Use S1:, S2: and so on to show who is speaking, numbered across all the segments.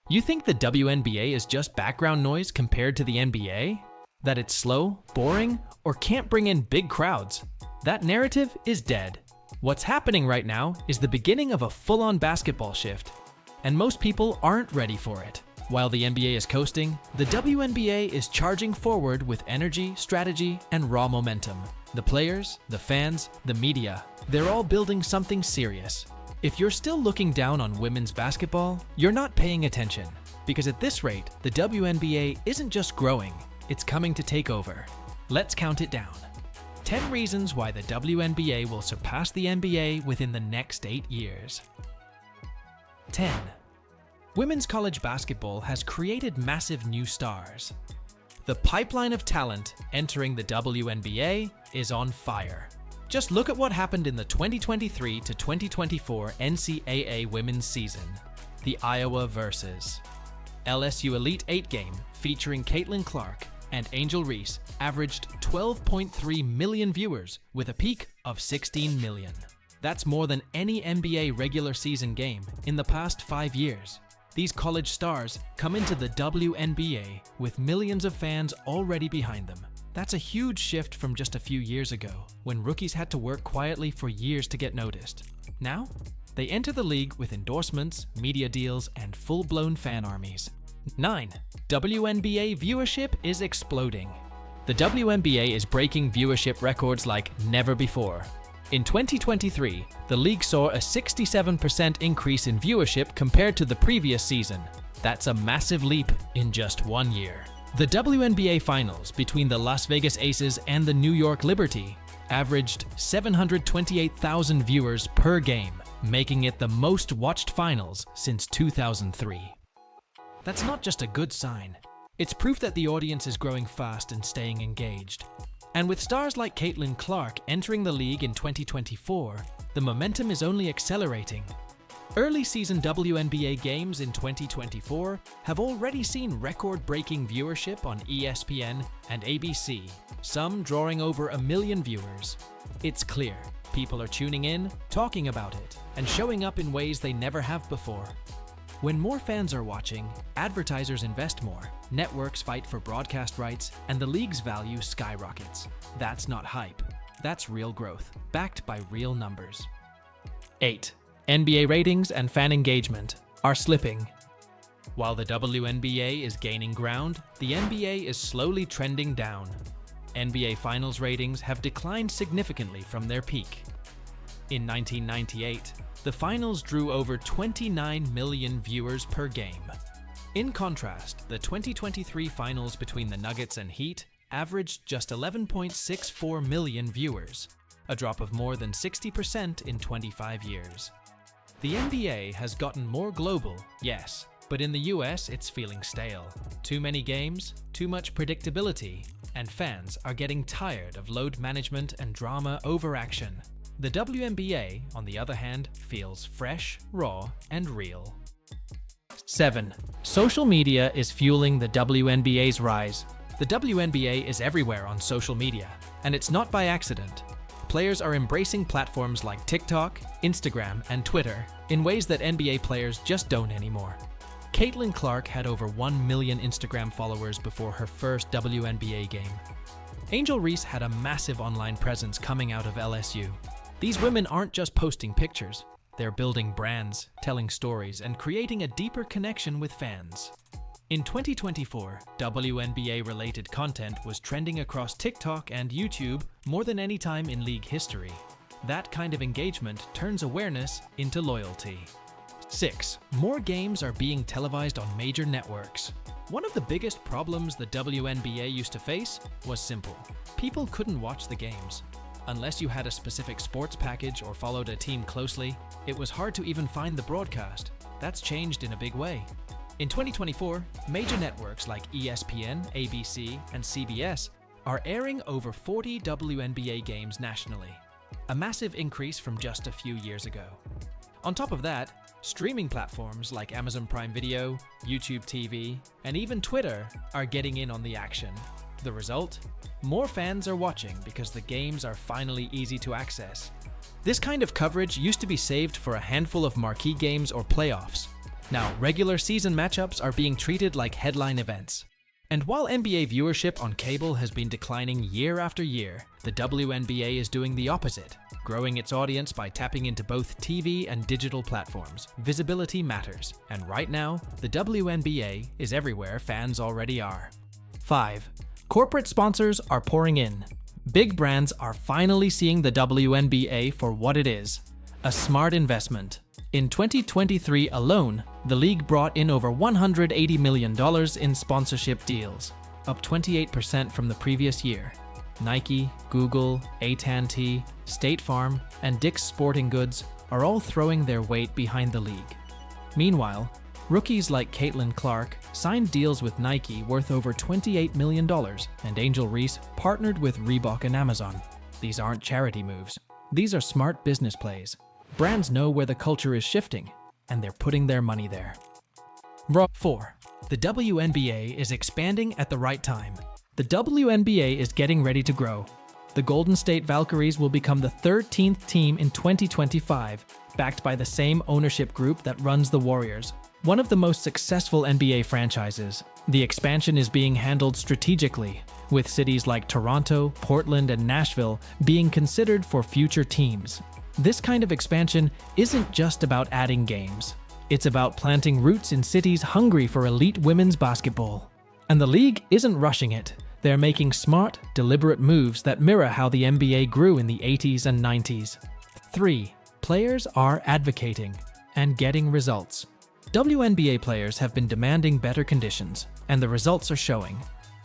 S1: You think the WNBA is just background noise compared to the NBA? That it's slow, boring, or can't bring in big crowds? That narrative is dead. What's happening right now is the beginning of a full-on basketball shift, and most people aren't ready for it. While the NBA is coasting, the WNBA is charging forward with energy, strategy, and raw momentum. The players, the fans, the media, they're all building something serious. If you're still looking down on women's basketball, you're not paying attention. Because at this rate, the WNBA isn't just growing, it's coming to take over. Let's count it down. 10 reasons why the WNBA will surpass the NBA within the next 8 years. 10. Women's college basketball has created massive new stars. The pipeline of talent entering the WNBA is on fire. Just look at what happened in the 2023 to 2024 NCAA women's season. The Iowa versus LSU Elite 8 game featuring Caitlin Clark and Angel Reese averaged 12.3 million viewers with a peak of 16 million. That's more than any NBA regular season game in the past 5 years. These college stars come into the WNBA with millions of fans already behind them. That's a huge shift from just a few years ago, when rookies had to work quietly for years to get noticed. Now, they enter the league with endorsements, media deals, and full-blown fan armies. 9. WNBA viewership is exploding. The WNBA is breaking viewership records like never before. In 2023, the league saw a 67% increase in viewership compared to the previous season. That's a massive leap in just 1 year. The WNBA Finals between the Las Vegas Aces and the New York Liberty averaged 728,000 viewers per game, making it the most watched finals since 2003. That's not just a good sign. It's proof that the audience is growing fast and staying engaged. And with stars like Caitlin Clark entering the league in 2024, the momentum is only accelerating. Early season WNBA games in 2024 have already seen record-breaking viewership on ESPN and ABC, some drawing over 1 million viewers. It's clear, people are tuning in, talking about it, and showing up in ways they never have before. When more fans are watching, advertisers invest more, networks fight for broadcast rights, and the league's value skyrockets. That's not hype. That's real growth, backed by real numbers. 8. NBA ratings and fan engagement are slipping. While the WNBA is gaining ground, the NBA is slowly trending down. NBA Finals ratings have declined significantly from their peak. In 1998, the Finals drew over 29 million viewers per game. In contrast, the 2023 Finals between the Nuggets and Heat averaged just 11.64 million viewers, a drop of more than 60% in 25 years. The NBA has gotten more global, yes, but in the US it's feeling stale. Too many games, too much predictability, and fans are getting tired of load management and drama over action. The WNBA, on the other hand, feels fresh, raw, and real. 7. Social media is fueling the WNBA's rise. The WNBA is everywhere on social media, and it's not by accident. Players are embracing platforms like TikTok, Instagram, and Twitter in ways that NBA players just don't anymore. Caitlin Clark had over 1 million Instagram followers before her first WNBA game. Angel Reese had a massive online presence coming out of LSU. These women aren't just posting pictures, they're building brands, telling stories, and creating a deeper connection with fans. In 2024, WNBA-related content was trending across TikTok and YouTube more than any time in league history. That kind of engagement turns awareness into loyalty. 6. More games are being televised on major networks. One of the biggest problems the WNBA used to face was simple. People couldn't watch the games. Unless you had a specific sports package or followed a team closely, it was hard to even find the broadcast. That's changed in a big way. In 2024, major networks like ESPN, ABC, and CBS are airing over 40 WNBA games nationally, a massive increase from just a few years ago. On top of that, streaming platforms like Amazon Prime Video, YouTube TV, and even Twitter are getting in on the action. The result? More fans are watching because the games are finally easy to access. This kind of coverage used to be saved for a handful of marquee games or playoffs. Now, regular season matchups are being treated like headline events. And while NBA viewership on cable has been declining year after year, the WNBA is doing the opposite, growing its audience by tapping into both TV and digital platforms. Visibility matters, and right now, the WNBA is everywhere fans already are. 5. Corporate sponsors are pouring in. Big brands are finally seeing the WNBA for what it is, a smart investment. In 2023 alone, the league brought in over $180 million in sponsorship deals, up 28% from the previous year. Nike, Google, AT&T, State Farm, and Dick's Sporting Goods are all throwing their weight behind the league. Meanwhile, rookies like Caitlin Clark signed deals with Nike worth over $28 million, and Angel Reese partnered with Reebok and Amazon. These aren't charity moves. These are smart business plays. Brands know where the culture is shifting, and they're putting their money there. 4. The WNBA is expanding at the right time. The WNBA is getting ready to grow. The Golden State Valkyries will become the 13th team in 2025, backed by the same ownership group that runs the Warriors, one of the most successful NBA franchises. The expansion is being handled strategically, with cities like Toronto, Portland, and Nashville being considered for future teams. This kind of expansion isn't just about adding games. It's about planting roots in cities hungry for elite women's basketball. And the league isn't rushing it. They're making smart, deliberate moves that mirror how the NBA grew in the 80s and 90s. 3. Players are advocating and getting results. WNBA players have been demanding better conditions, and the results are showing.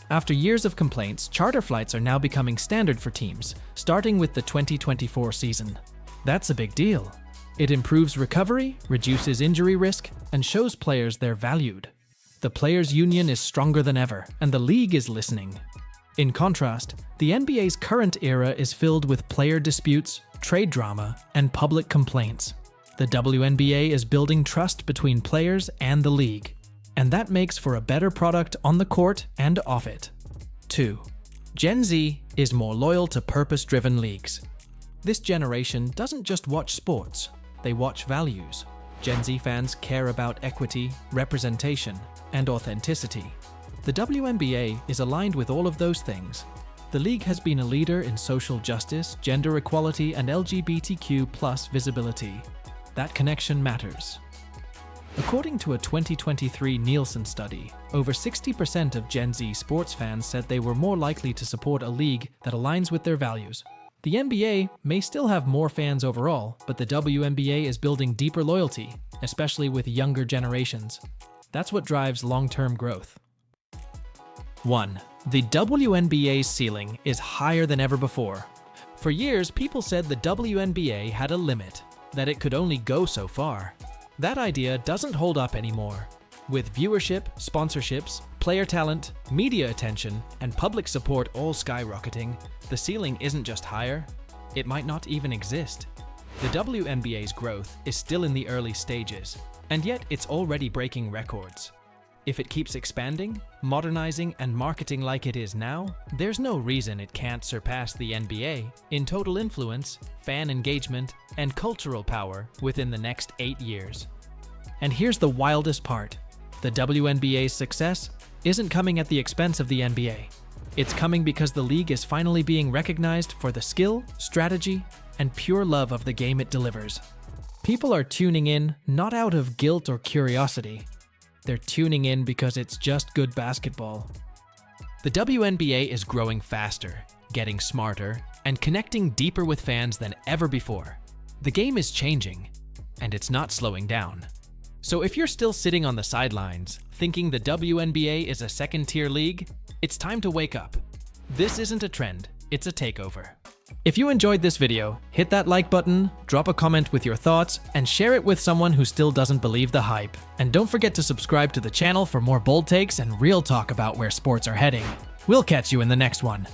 S1: After years of complaints, charter flights are now becoming standard for teams, starting with the 2024 season. That's a big deal. It improves recovery, reduces injury risk, and shows players they're valued. The players' union is stronger than ever, and the league is listening. In contrast, the NBA's current era is filled with player disputes, trade drama, and public complaints. The WNBA is building trust between players and the league, and that makes for a better product on the court and off it. 2. Gen Z is more loyal to purpose-driven leagues. This generation doesn't just watch sports, they watch values. Gen Z fans care about equity, representation, and authenticity. The WNBA is aligned with all of those things. The league has been a leader in social justice, gender equality, and LGBTQ+ visibility. That connection matters. According to a 2023 Nielsen study, over 60% of Gen Z sports fans said they were more likely to support a league that aligns with their values. The NBA may still have more fans overall, but the WNBA is building deeper loyalty, especially with younger generations. That's what drives long-term growth. 1. The WNBA's ceiling is higher than ever before. For years, people said the WNBA had a limit, that it could only go so far. That idea doesn't hold up anymore. With viewership, sponsorships, player talent, media attention, and public support all skyrocketing, the ceiling isn't just higher, it might not even exist. The WNBA's growth is still in the early stages, and yet it's already breaking records. If it keeps expanding, modernizing, and marketing like it is now, there's no reason it can't surpass the NBA in total influence, fan engagement, and cultural power within the next 8 years. And here's the wildest part. The WNBA's success isn't coming at the expense of the NBA. It's coming because the league is finally being recognized for the skill, strategy, and pure love of the game it delivers. People are tuning in not out of guilt or curiosity. They're tuning in because it's just good basketball. The WNBA is growing faster, getting smarter, and connecting deeper with fans than ever before. The game is changing, and it's not slowing down. So if you're still sitting on the sidelines, thinking the WNBA is a second-tier league, it's time to wake up. This isn't a trend, it's a takeover. If you enjoyed this video, hit that like button, drop a comment with your thoughts, and share it with someone who still doesn't believe the hype. And don't forget to subscribe to the channel for more bold takes and real talk about where sports are heading. We'll catch you in the next one.